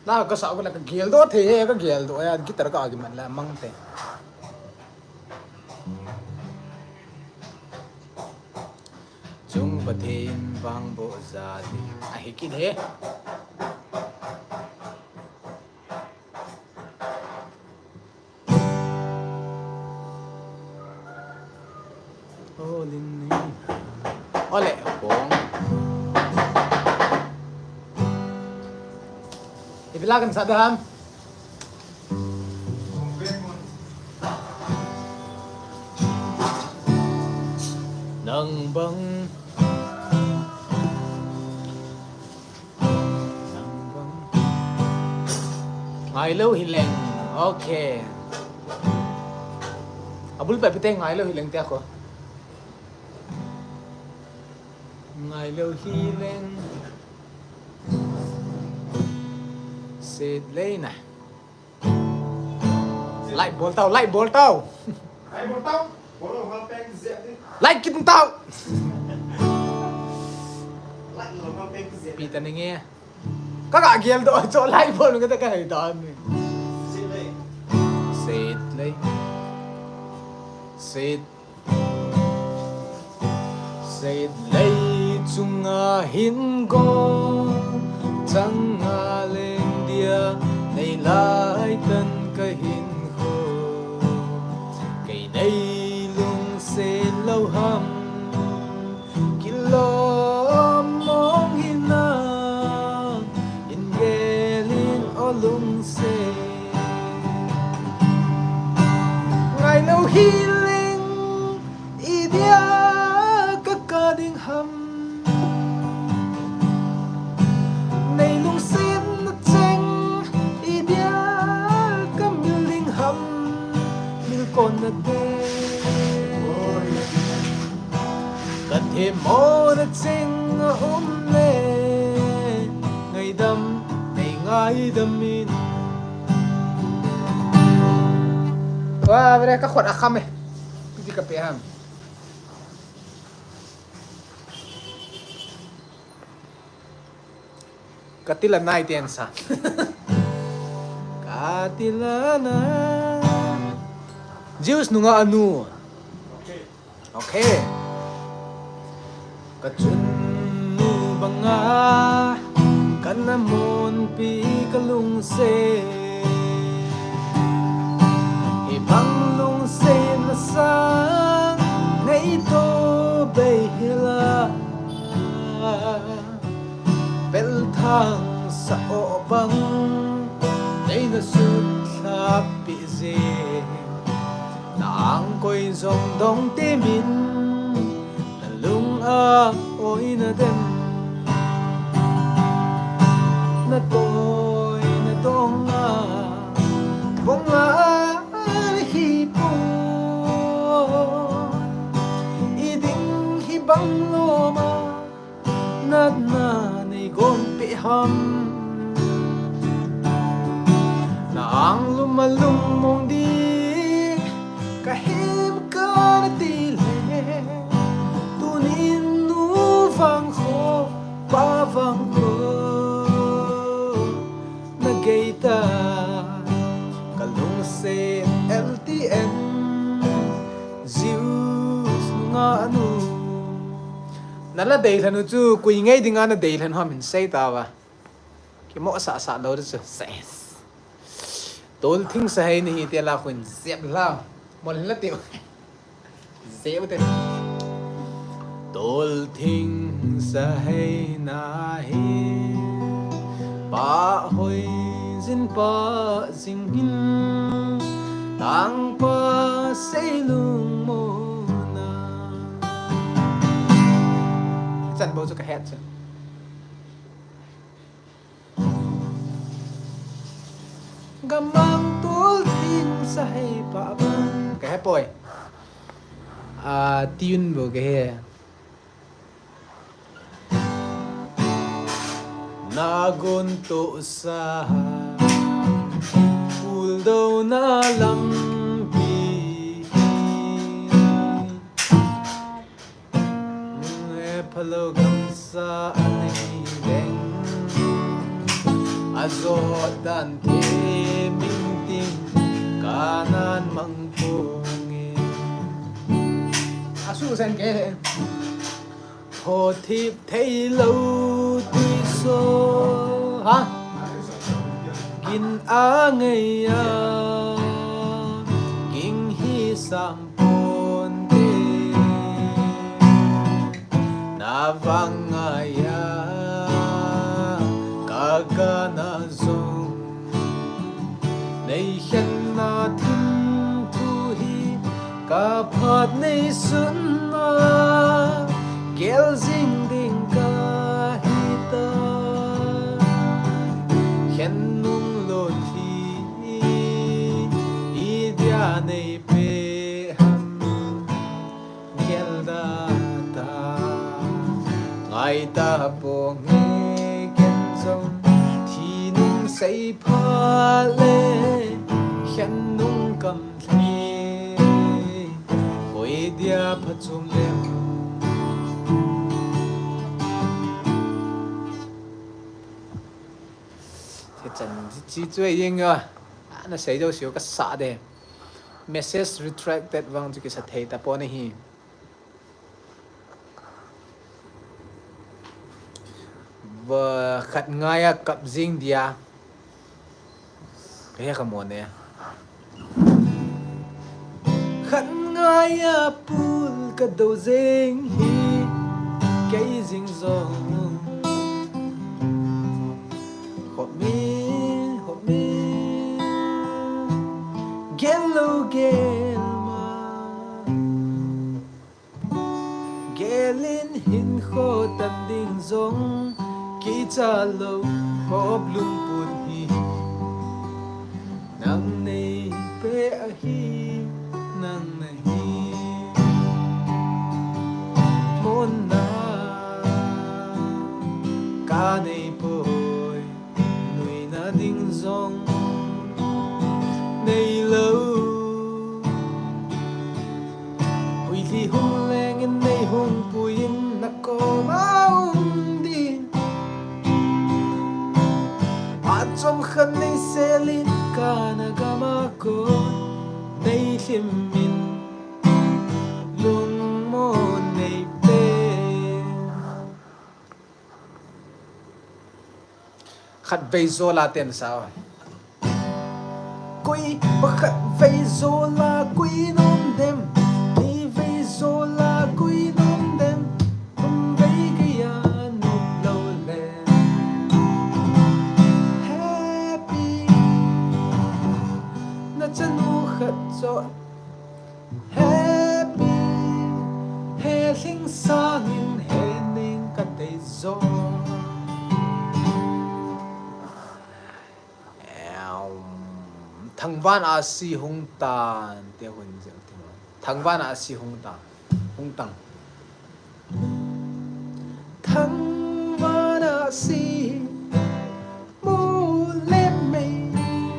la ka sa ko la ka gel do the ka gel do ya gitar ka agi man la mang te chung pathin bang bo za di a hikin he olin ni ole pong ibilagan sa daham nang bang ngai lâu hileng okay abul pa pitay ngai lâu hileng te ako ngai lâu hileng xịt lấy này lại bol tao lại bol tao lại kinh tao pita này nghe các bạn game đội chỗ lại bol người ta cái hệ toàn xịt lấy xịt xịt lấy chung hin go chẳng lên dia này lại tân cái hin ho cái này lung sẽ lâu hầm kilo mong hin na in gelin o lung sẽ ngày lâu healing idea các ca đình hầm này lung sẽ nó tranh idea các miling hầm mil con na te cần thêm mô na tranh lệ ngày đâm này ngay đâm min wah mereka kuat akam di Koiham katilanay tiyansa katilana Jews nunga anu okay kachun nu banga kanamon pi kalungse ibang lungse na sa ngay to behila bel thang sa obang nay na sut pi ze na ang ko'y zong dong timin na lung a oy na dem na to'y nga bong nga hipo iding hibang loma nad na Koiham na ang lumalung mong di kahim ka na tili tunin nuvang ko pavang ko nagayta kalungset LTN Zeus nga ano nala daylan nu chu kui ngay dinga na daylan ha min say tawa ki mo sa lo de ses tol thing sa hay ni ti la khun zep la mon la ti zep te tol thing sa hay na hi pa hoi zin pa zing hin tang pa say lung mo chân bố cho cái head chứ gamang tul tin sa hay pa ba cái head boy tune bố cái he nagon to sa pul daw na lang palogam sa anileng azot dan te ming ting kanan mangpungi asu sen ke ho thip thấy lâu tuy so ha gin a ngày a kinh hi sam pon te na vangaya kagana zong nei khen na thim thu hi ka phat nei sun na gel zing ding ka hita khen nung lon thi I dia nei pe ham gel da ta ngai ta po nghe gen zong thi nung say pha le khen nung kam thi oi dia pha chung le chân chỉ chơi yên à nó xảy ra xíu cái xả đây message retracted vang cho cái sát thấy ta po này hi và khát ngay à cặp riêng dia cái cái món này khát ngay à pul cái đầu riêng hi cái riêng rong Gello gelma Gelin hin kho tan ding zong Ki cha lo khop lung put hi Nang nei pe a hi Nang nei hi Mon na Ka nei poi Nui na ding zong Nei lâu Hui thì hung lên en nei hung puin na ko mau đi A trong khăn nei selin ka na gama ko Nei lim min lung mo nei pe Khát vây zo la tiền sao Quy khát vây zo la quy nom dem Ni vây zo la quy nom dem Không vây kia nộp lâu lên Happy Na chân u khát zo Happy He linh sa nghìn he ninh cắt tay zo thằng van a si hung tan te hun jeng ti thằng van a si hung tang thằng van a si mu le me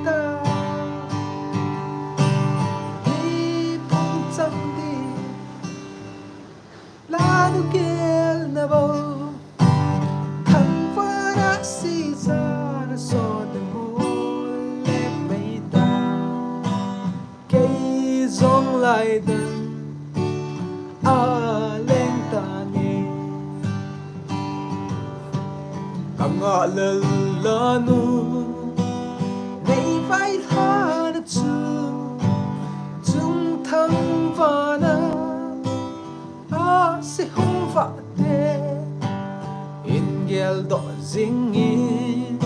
ta hi pung cham đi la du kel na bo thằng van a si za na so de LAITAN a lên ta nghe càng ngọ lờ lờ nu nay vai tha đã chung thăng và na a sẽ không vạ thế in gel đỏ dinh in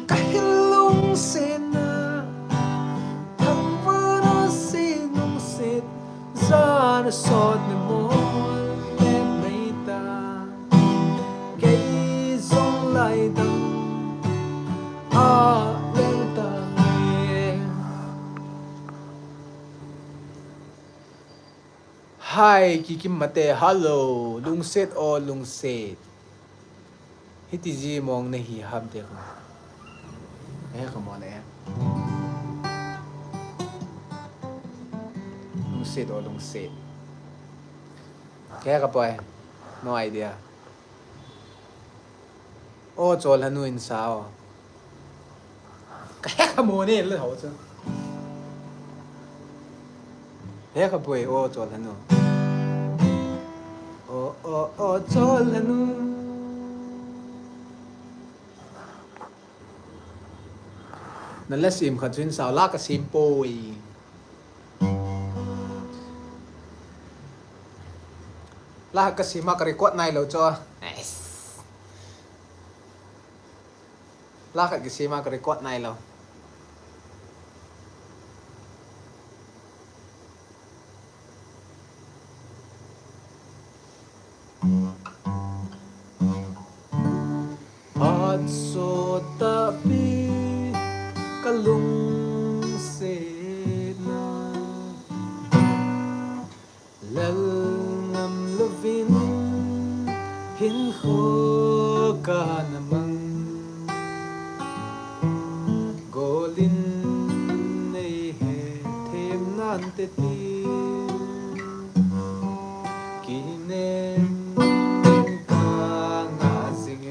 cái lung sen ra nó sọt nè môi em mấy ta cái giống lại đằng à lên ta nghe hi kikim mate hello Lungset o Lungset hiti ji mong ne hi ham te ko come on Lungset or Lungset. Kaya ka po no idea. Oh, chol hanu in sao. cái hết cái mồ này là hậu chứ hết cái bụi ô cho lần nữa ô cho lần nữaนั่นแหละซิมขัดจุนสาวลากกับซิมโปยลากกับซิมมากระกวดในเราจ้ะลากกับซิมมากระกวดในเราพัดโซตาปีลุงเสนาลงำลวินหินโคกานมังโกลินในเหเทมนันเตตีกินเนกางาสิเง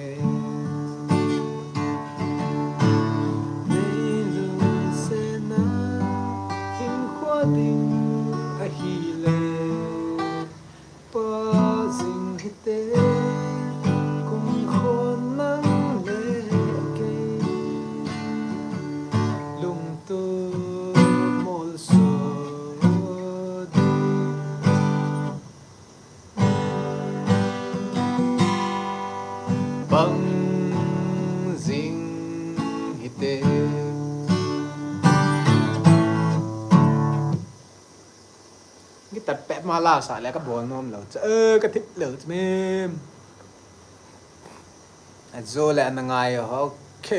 ตัดแปะมาล่าสายแล้วก็บวนนมเราจะกระทิบเหลือจะเมมโซแลนงไงโอเค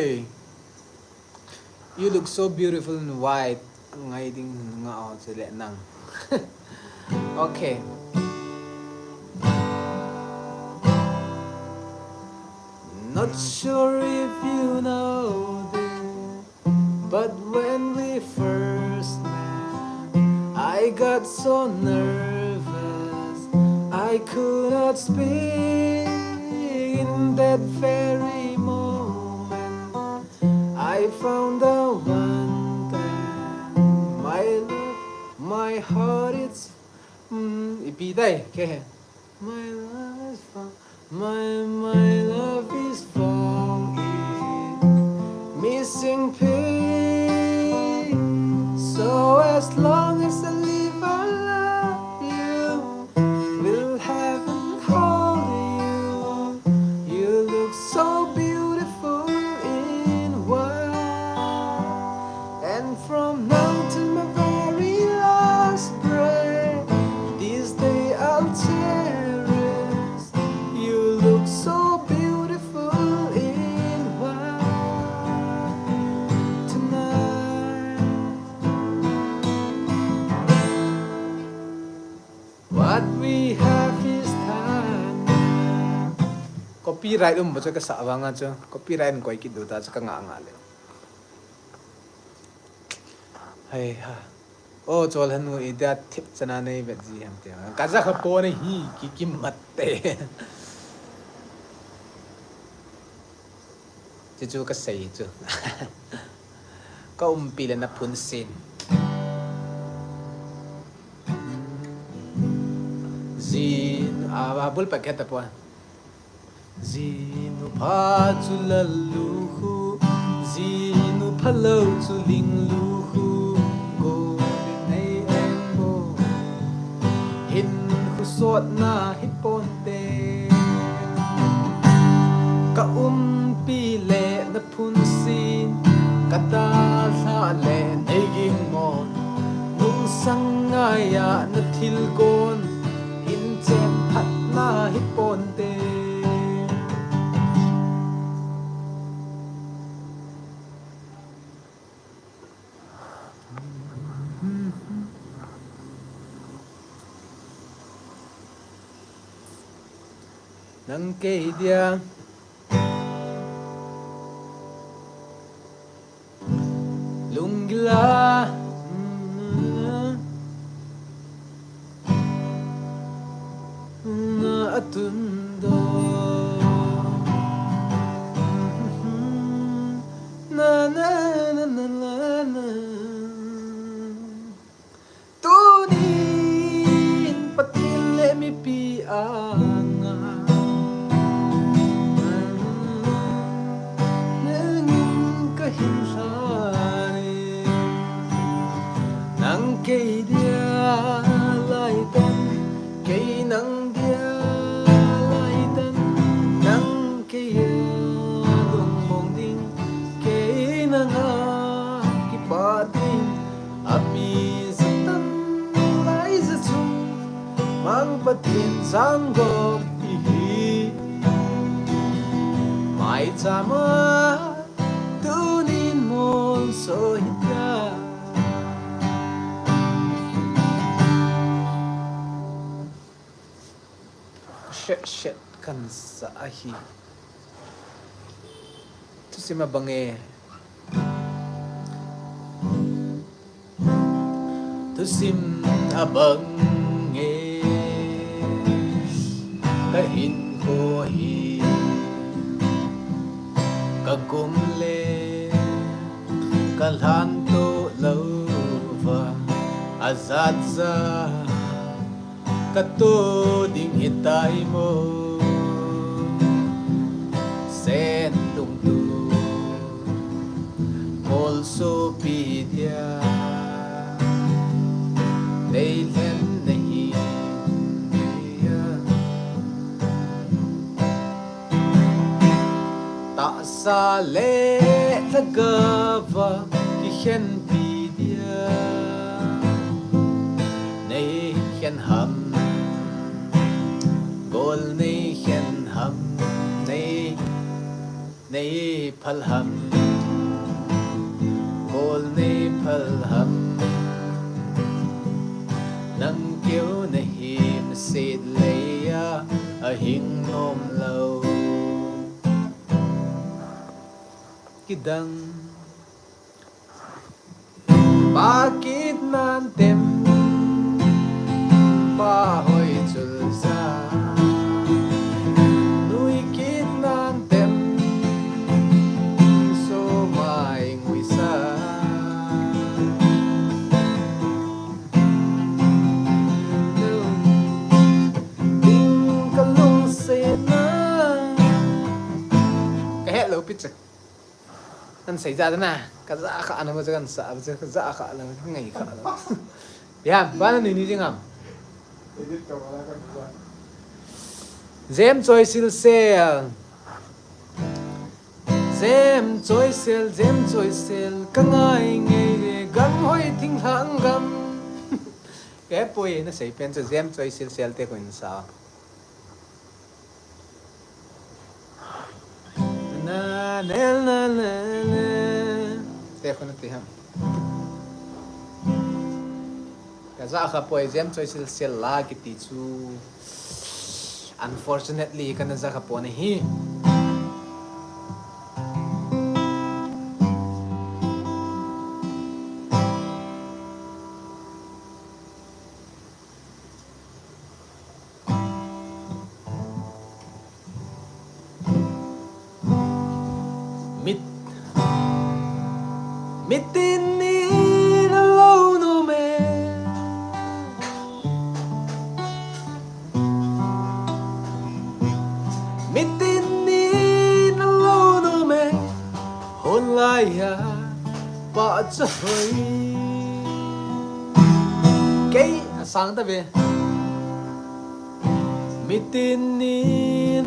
you look so beautiful in white ไงดิ้งงาจะแหละนังโอเค not sure if you know this but when we first met I got so nervous I could not speak in that very moment I found the one that my love my heart is ปีได้แค่ my love is found my love is found in missing piece so as long as I live I love you will have and hold you you look so beautiful in white and from now to my very last breath this day I'll cherish you look so beautiful in white tonight what we have is time copyright mo sa kasawangan so copyright ko ikido ta sa kangangale hay ha o chol hanu ida tip chana nei beji hamte kaza khapo nei hi ki kimatte chu ka sei chu ka pila na punsin zin abul paket apa zinu pha chu laluhu zinu phalo chu lingluhu go nei embo hin khu sot na hiponte ka pile na punsin kata sa le neging mon nung sangaya na tilgon chen phat na hiponte nang kay dia lunggila atundo na na na na chama tunin mol so hita shit kan sa ahi THUSIM abange THUSIM abange kahin ko hi KUMLI kalhanto lova azadza kato ding hitay mo sen tung tu molso pidya daylen nahi ta sa le lagava kihen pidya nay hian ham gol nay hian ham nay phal ham gol nay phal ham nang kêu nahi masid leya a hing nom lâu kidang bakit nan tem ba hoy chul sa nuôi kít nan tem so mai ngui sa ding ka Lungset na cái hết lâu pizza anh xảy ra thế nào cái dạ khả nó mà cho anh sợ chứ cái dạ khả là cái ngày khả lắm yeah ba nó như thế nào Zem choi sil sel Zem choi sel kangai nge gam hoi thing hang gam cái poi nó sẽ pen cho zem choi sil sel te koin sa na na te khon te ham cái dạ khả poi zem choi sil sel la ki ti chu unfortunately kana za ka po hi mitin ni alone no me mitin ni alone no me hôn lại ya ba chơi cái sáng ta về mitin ni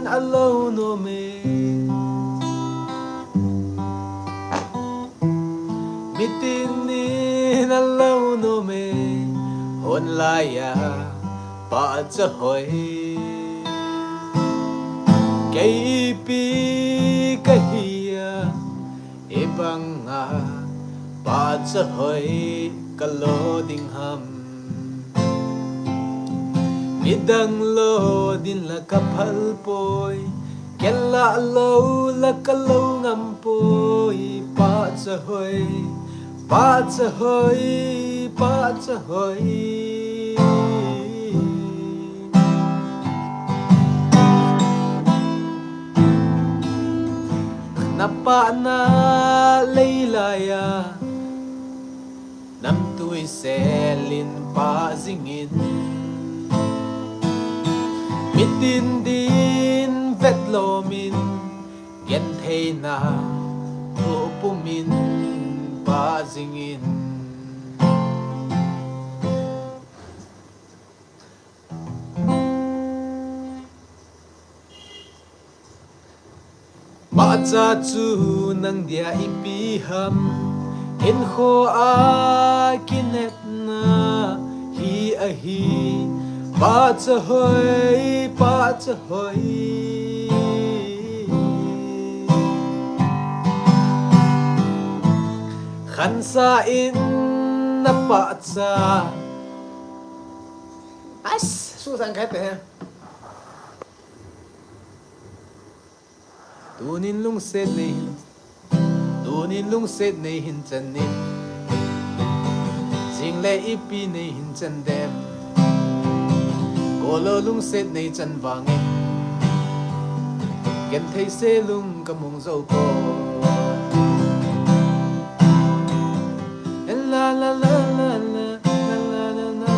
alone no me mitinin alone no me hôn lại ya ba chơi cái pi cái hia ibang nga ba chơi kalo ding ham midang lo din la kapal poi kella lo la kalo ngam poi ba chơi ba chơi napa na leilaya nam tui selin pa zingin mitin din vet lomin gen thei na pumin pa zingin ba cha chu nang dia ipiham in kho a kinet na hi a hi ba cha hoi ขันสาอินนับปะจาไอ้สู้สังเกตเห็นตูนินลุงเสดในตูนินลุงเสดในหินจันนินจิงเล่อีปีในหินจันเดมโกโลลุงเสดในจันวางเองเก็นไทยเซลุงกำมงโจโกลาลาลาลาลาลาลาลาลา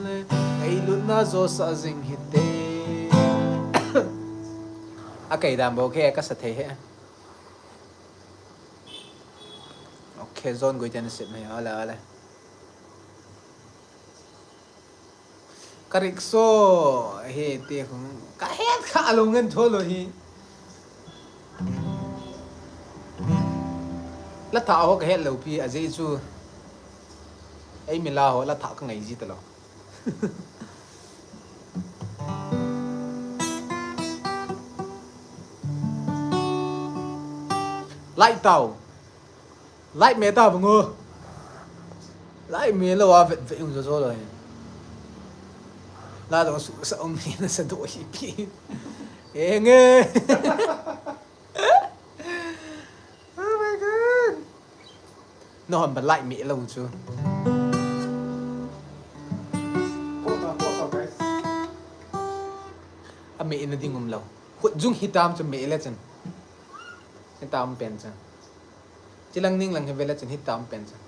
ลาไอลุนาโซซาซิงฮิตเตอะไก่ดำโอเคก็สะเทะโอเคโซนกูจะนึกสิไหมอะไรอะไรกริกโซเฮตีของก็เฮ็ดข้าลงเงินทั่วเลยฮีแล้วถ้าเอาก็เฮ็ดแล้วพี่อาจจะจูไอ้มิลาหัวแล้วถ้าก็ไงจีตลอดไล่เต่าไล่เมตาบังเออไล่เมแล้วว่าเวงจะโซ่เลยไล่ตรงสุสานมีน่าสะดวกอีพีเองเอ้ย Oh my god นอนบันไล่เมแล้วจูอเมอินดิ้งงมเราขุดจุงฮิตามจะเมลจันฮิตามเป็นจังจิลังนิ่งหลังเฮเวลจันฮิตามเป็นจัง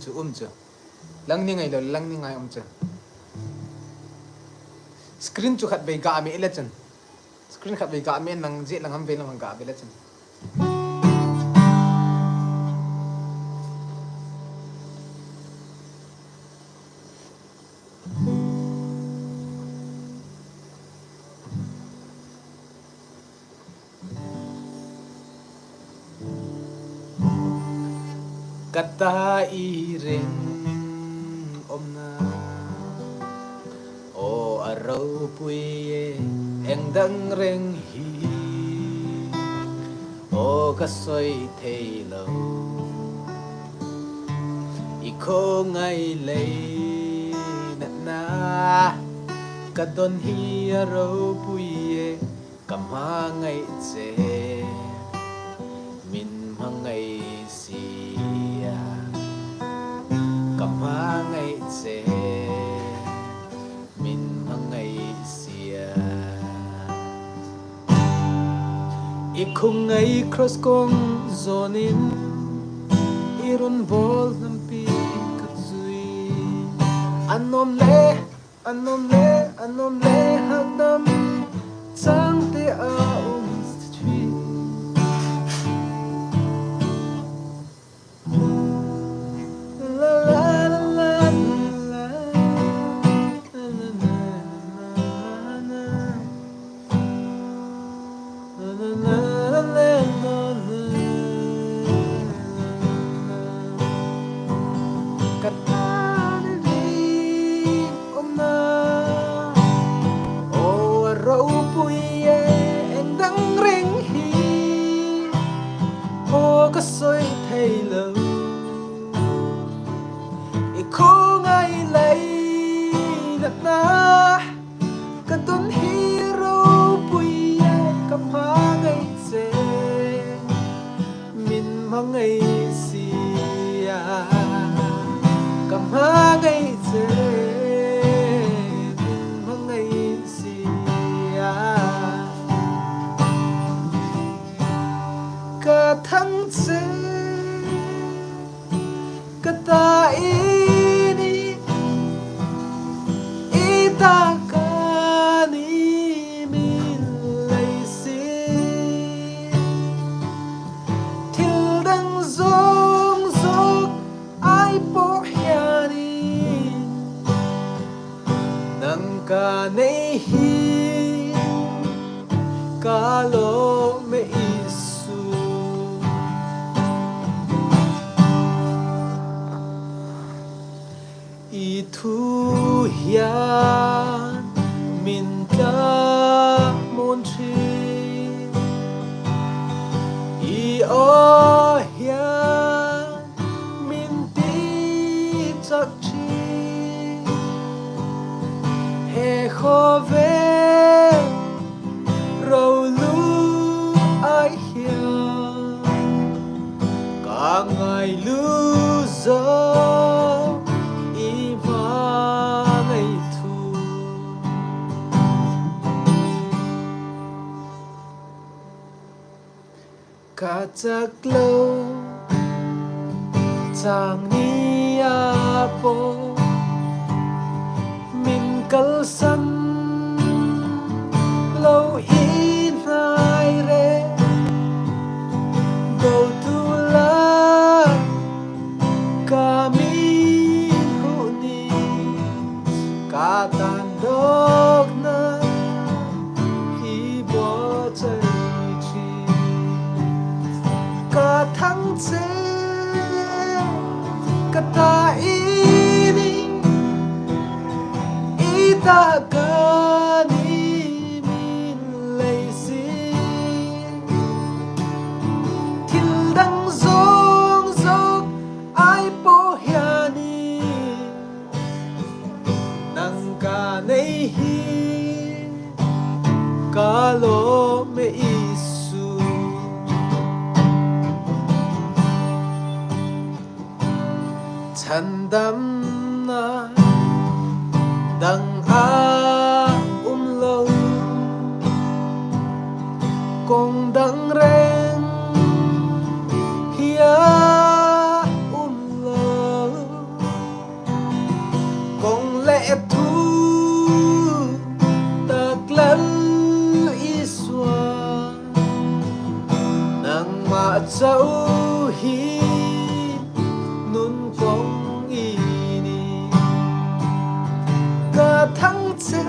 จูลังนิ่งไงเราลังนิ่งไงจูสกรีนจูขัดไปกาเมลจันสกรีนขัดไปกาเมนังเจลังฮัมเวลมังกาเบลจันkata iring omna o araw puye eng dang reng hi o kasoy thelo iko ngai lay na kadon hi araw puye kamha ngai che min mangai si kamha ngai che min mangai sia ikung ngai cross kong zonin irun bol nampi katsui anom le hagdam sang te aum stri hiền mình ca môn tri i o hiền mình tí chắc chi he khó về râu lu ai hiền cả ngày lu gió y va ngày thu cả chắc lâu chàng ni a po mình cල් san lâu in hai re go tu la kami huni ka tan dog na hi bo chai chi ka thang che ka ta ini ita ka ni min lei si thil dang zong zong ai po hiani nang ka nei hi ka lo me isu chan dam na dang a lo kong dang reng hia lo kong lệ thu tak lal iswa nang ma chau hi nun kong ini ka thang che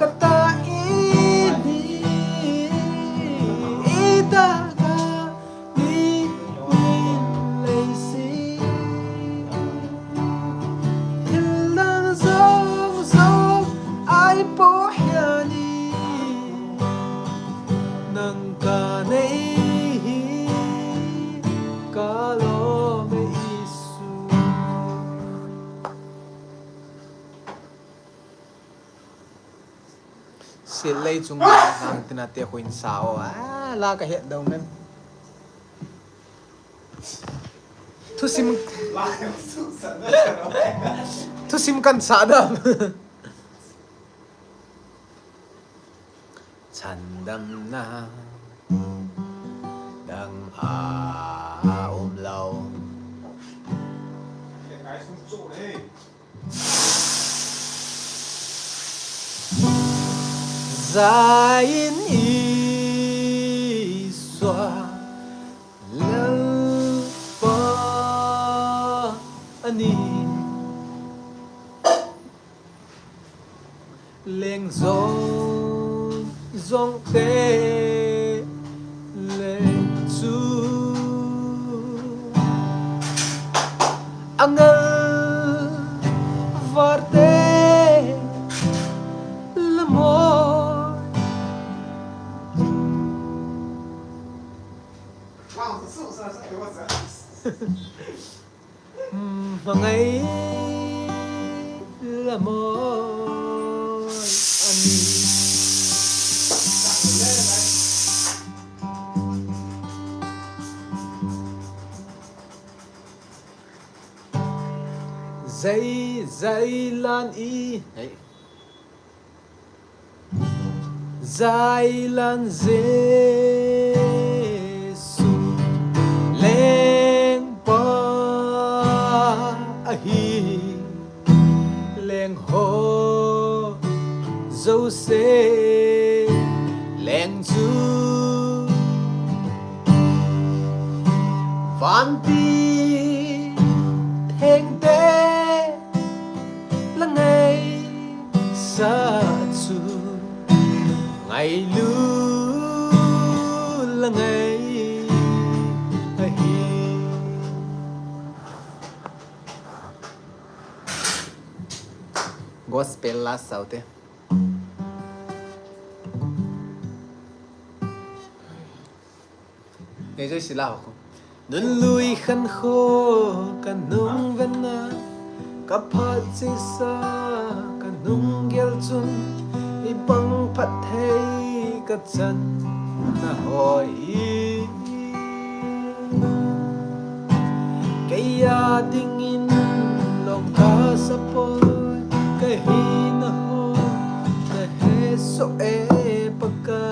ka ta ini ita ka ni min lei si thil lang zong zong ai po hiani nang ka nei hi ka lo me isu si lei chung nang tinate khuin sao la ka het dong nan THUSIM THUSIM kan sa dam chan dam na dang a lâu zain i xóa lal pa ani leng zong zong te leng chu angal varte lemor mangai lemor ani dây lan y dây lan Giêsu lên pa hi lên ho dâu xe lên chu van ti theng tê là ngày xa chu ngày lưu là ngày hi gospel la sau te nghe chơi xí lao không nun lui khăn khô cả nung ven na cả phát chỉ sa cả nung gel chun i băng phát thấy cả chân na hỏi cái ya ding in lòng ca sa poi cái hi na ho na he so e paka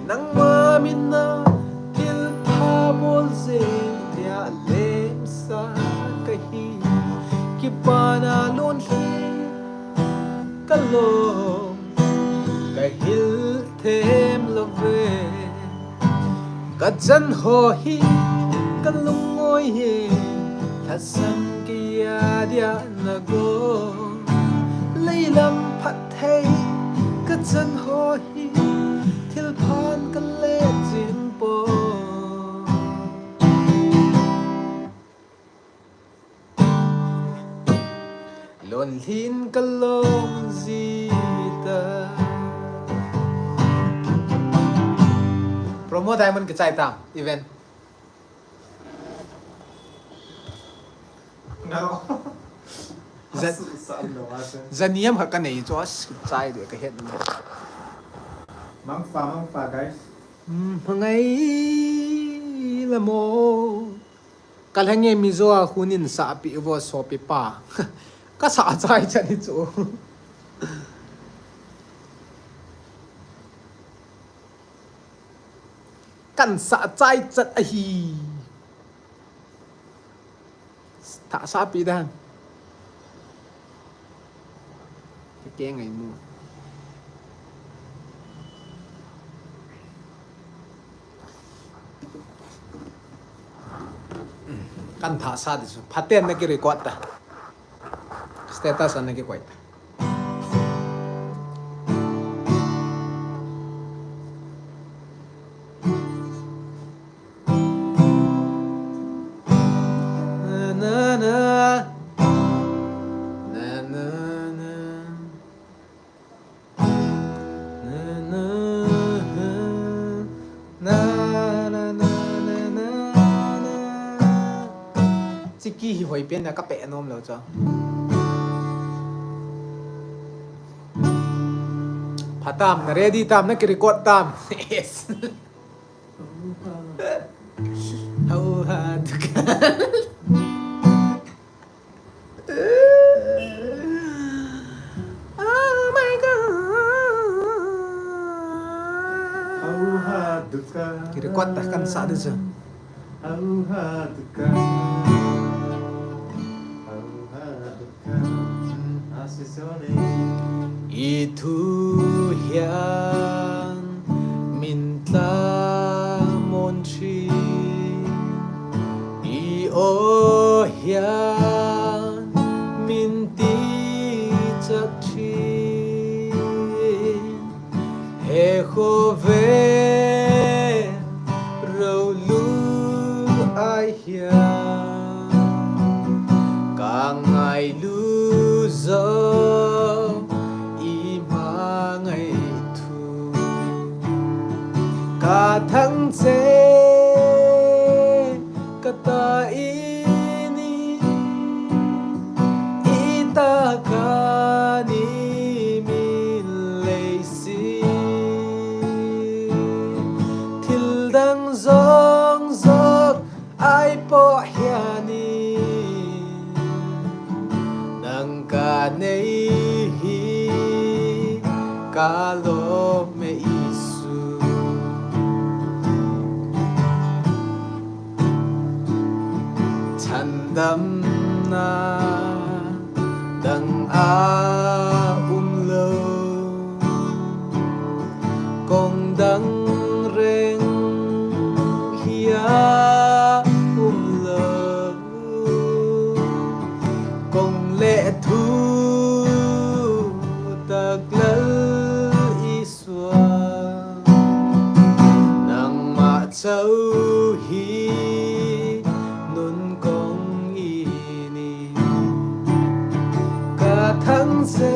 nang ma min na til tha bol ze ya lem sa cái hi ki pa na lon hi ka lo cái hil thêm lo về cả chân hồ hi cả lung ngồi hi thật sam kia dia na go lấy lâm phát thấy cả chân hồ hi til phan cả lệ chim po lon hin cả lom gì ta promote diamond cái chạy tam event No. dân niệm học cái này cho chạy được cái hết Mang fa guys. Ngày là mô cái hàng nghe mi zo hunin sa pi vo so pi pa cái sa chạy chân đi chỗ căn sa chạy chân hi thả sa pi đang cái ngày mua căn thả sa đi phát tiền này cái record ta status này cái quậy chỉ hồi biến là các bạn ôm rồi cho phát tam ready tam nó cái record tam yes how hard oh my god How hard cái record ta kan sa được chưa How hard Itu hian min ta mon chi I o hian min ti chak chi he kho ve râu lu ai hian cả ngày lu gió cả tháng chế cả ta ini ita cả ni min lệ si til đang giông giấc ai bỏ hiani nang cả nei hi cả lo me đâm na đằng lâu con đằng reng hia lâu con lệ thu tạc lỡ y xua nàng mạ châu hi nun con ini se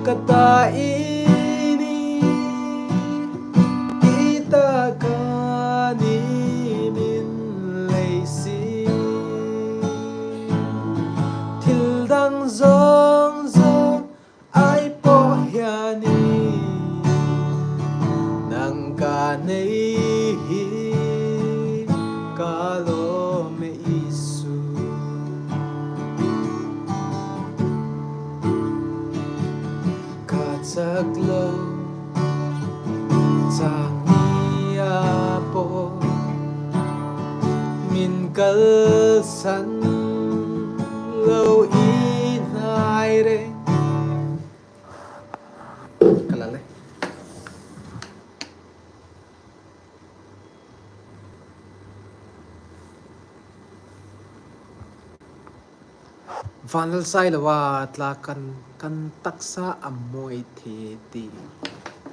kata ini ita kani min leisi til dang zong zong ai po hiani nang ka nei ka lo me isu ka chak lo chang nia po min kal san lo i nai re kalale Vanal sai lawa tla kan taksa amoi the ti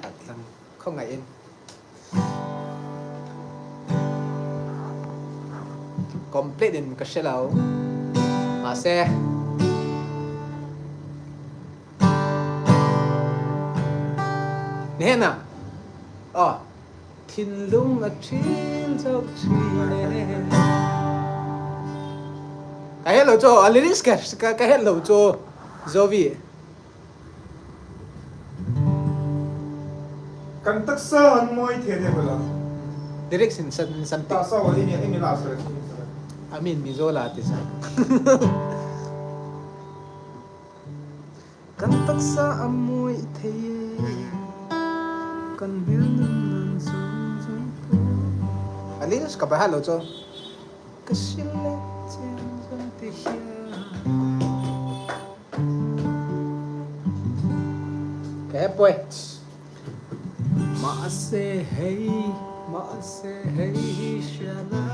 atlang không ngại in complete in kashelao mà xe nè nè thiên lung ở trên dốc nè cái hết lâu cho lyrics cái hết lâu cho Zovi Kan taksa an moi the de bala. lyrics in san Ta sa wa ini la sa. amin mizola ti sa kan taksa amoy the kan bian lyrics ka ba hello cho kasile cái poet ma se hey shala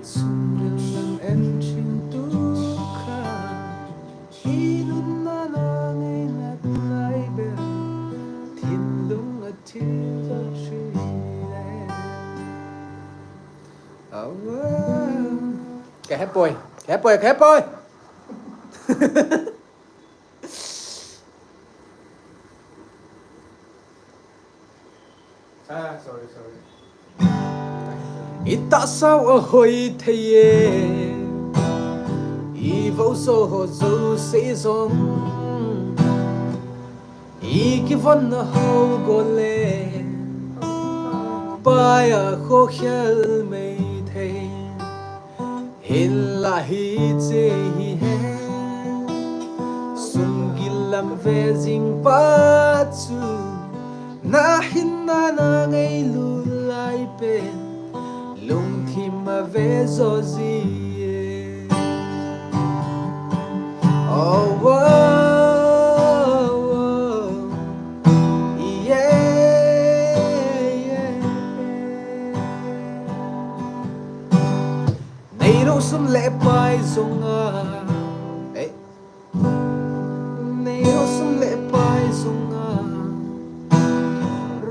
sumdei en chin tu kha inun na ngai na lai be thiên lung a thiên za chi cái poet Sorry. ita sao ở hồi thế y vô số hồ dấu sẽ giống y cái vấn hậu gồ lệ bài à khó khăn mây thế hin là hít dễ hè sung ghi làm về dinh bát chu na hin na ngay lu lại bên lung thì mà về rồi gì oh yeah này đâu sum lệ bài sông à này đâu sum lệ bài sông à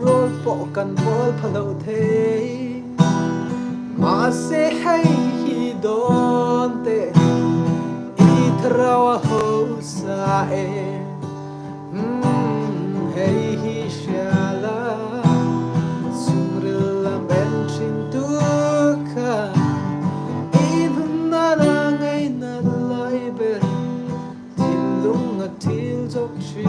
rồi bỏ cần bol phalo thế mà sẽ hay khi đón te ít rawa ho sa hay hi shala sumril la benchin tu ka in na ngai na lai ber til lung a til jok chi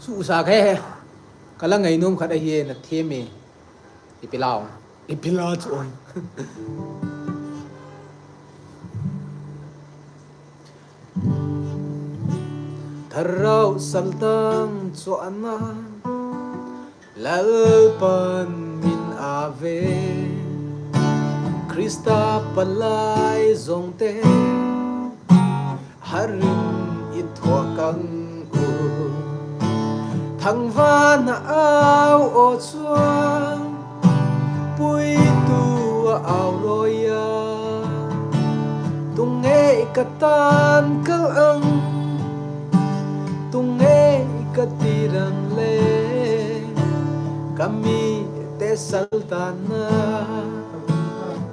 su sa khe kala ngai nom khat a hi na theme ipilaw chu oi tharau saltang chu ana lalpan min ave Krista palai zongte harin ithuakang thằng van ao ô chuang pui tu ao roya tung nghe ikatan kalang tunge ikatirang le kami te saltana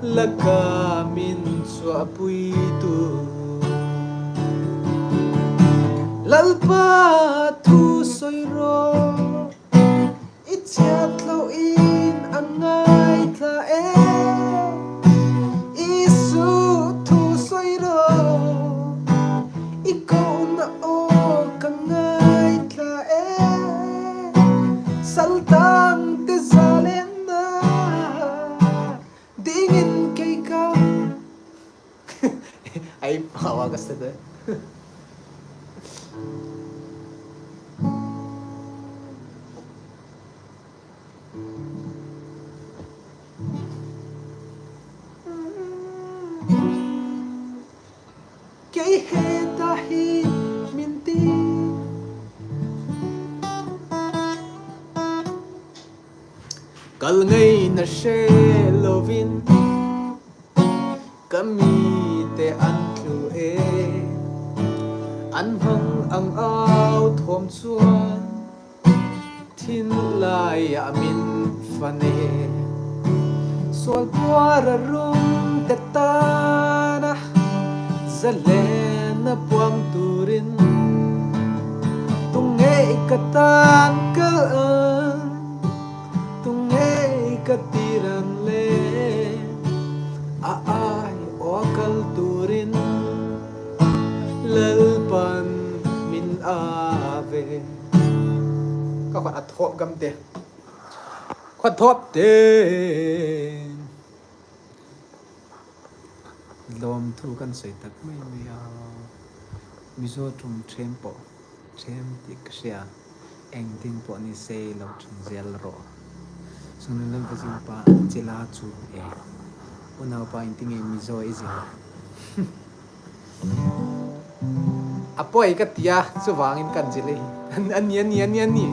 lagamin sa apuito lalpa tusoy ro itiatlaw in angay tae isu tusoy ro ikaw na o kangay tae saltang tizalin na dingin kay ka ay pawagas na doon. Kay HITA minti kal ngay na shelovin kami te antlue anhang ang out home chuan thin lai amin fane sol puara rum te tana zalena puang turin tunge ikatan kalang tunge ikatiran le aay wakal turin lalpan min ave kakot at hop gamte kwat hop din lom thu kan sei tak mai mai mizo tum tempo tem tik sia eng tin po ni sei lo chung zel ro sunun lam pasi pa chela chu e una pa inting e mizo izi apoy katia suwangin kan jile an ni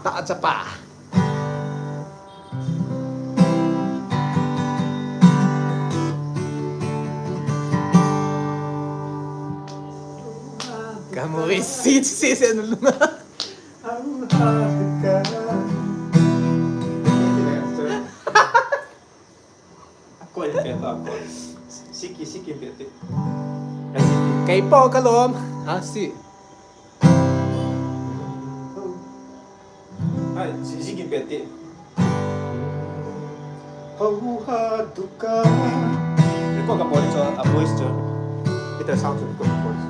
ta chapa kamu isi ano lunga Ang hati ka. Ako ay peta ako. Siki peti. kay po kalom si Ay, siki peti. Hati ka. Iko ka po ito, a voice to. Ito sounds of good voice.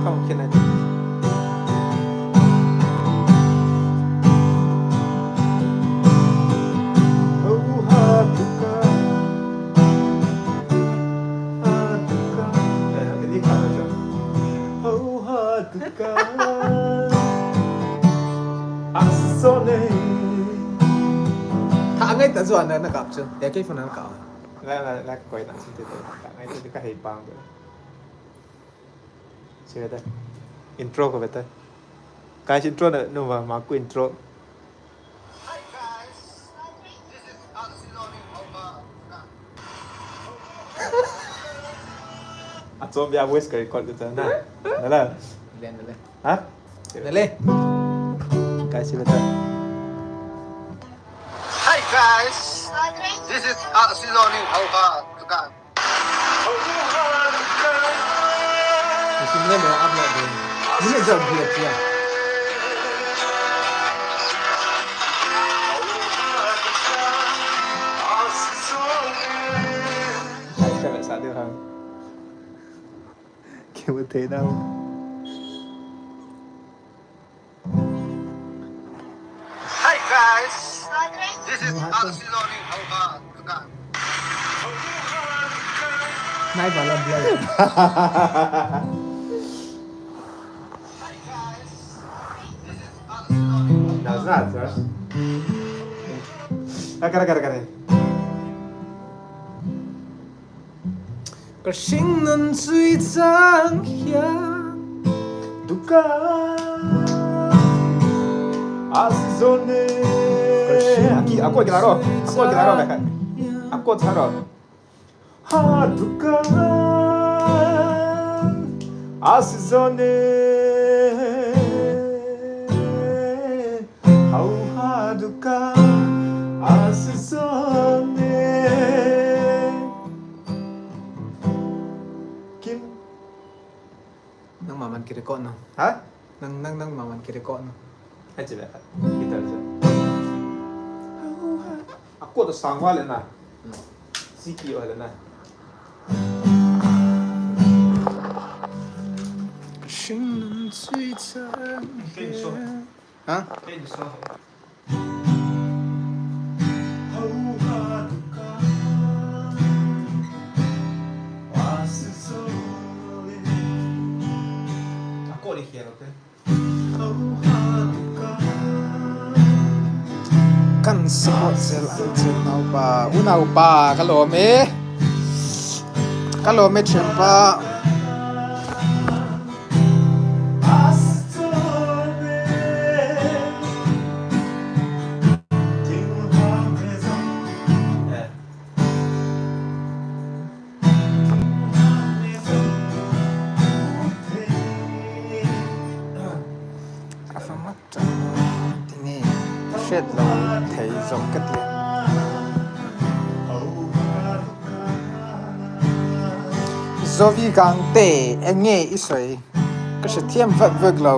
Come, can I? Hati ka. Hindi ka na siya. Hati ka. Asone. Angay ta zuan na nakapcho. Ya kay funan ka. La koy na sin tito. Ngay tito ka hipang ko. Sige ta. Intro ko beta. Guys intro na no ma ko intro. Hi guys, this is aume. At so biya voice ka record ko na. Nala. Dale. Ha? Dale. Guys beta. Hi guys, this is aume. Simple mo upload din. Hindi job build siya. Guys ka sa atin ha. Kimute na. Hi guys, this is aume. Nay bala blur. Hi guys, this is aume. That's not, sir. Kare. Kasing nan sui zang hiang Duka. Asone. Aku lagi laro kakak. Aku tarot. 하두간 아스전에 하우 하두간 아스전에 김 Nang maman kiri ko no. Hả? Nang maman kiri ko no. Hay chỉ vậy. Hít thở chưa? Aku ada sangwa lên nè. Siki ở lên nè. 谁能最在跟你说啊？跟你说。 하우 하두간 아스전에 Aku đi kia ok. 하우 하두간 Kan simo sel anjel nau pa unau pa kalome chempa afamat tini shed lo thei zong kat le zovi gang te enge isoi ka se thiam vak vak lo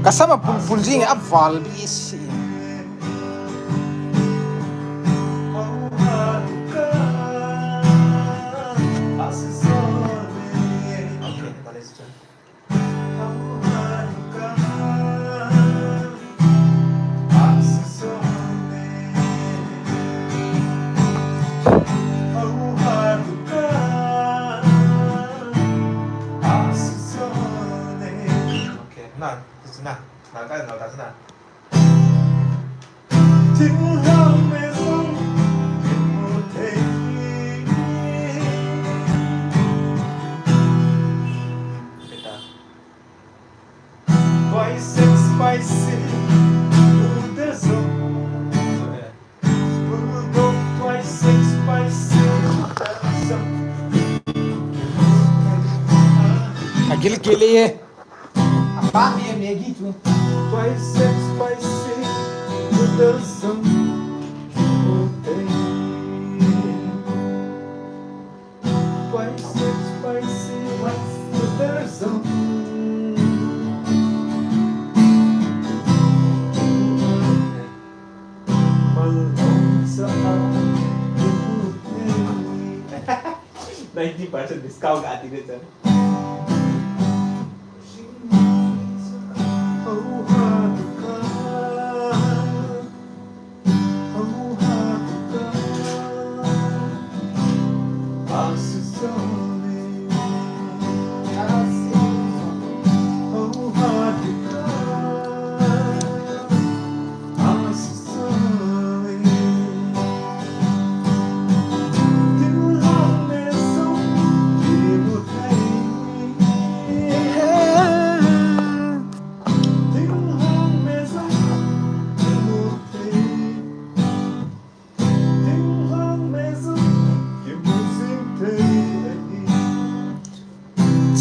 ka sama pul jing apwal bi si Ok, vale eso. Ok, nào, từ từ nào. Nào cái nào đặt nào. 됐다. Spicy, 우대서 그래. 불도 spicy, 우대서 agil kili apa me gi tu spicy, 우대서 spicy, 우대서 Đây chỉ phải sự discount cả thì được chứ.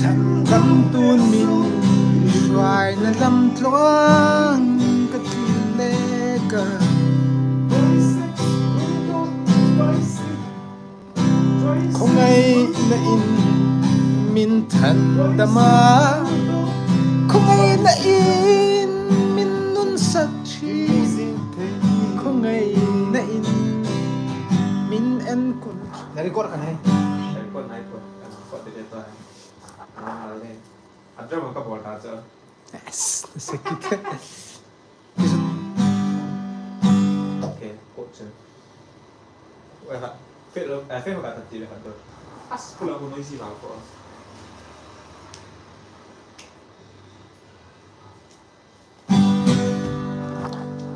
chẳng găm tuôn mình xoài là lâm loang cái lê cờ không ai là in min thần đama không ai là in min nun sắc chi không ai là in min en kun dari kor kan hai Đây con này con để tôi. Nó lên. Anh cho một cái bộ ta cho. yes sakit Ok, cột chứ. Vậy hả? Phết luôn, phết một cả thật gì vậy hả tôi? As pula ko noisy vào ko.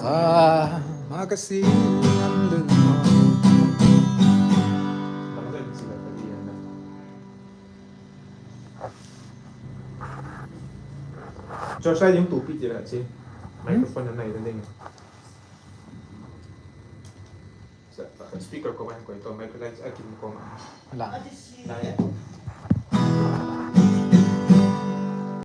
ka makasi ang lungmo Nó rất là cái gì này. Cho sai những tủ bị gì vậy chị? Microphone này lên đây. speaker ko kan ko ito microphone akin ko ma. Wala. Na yan.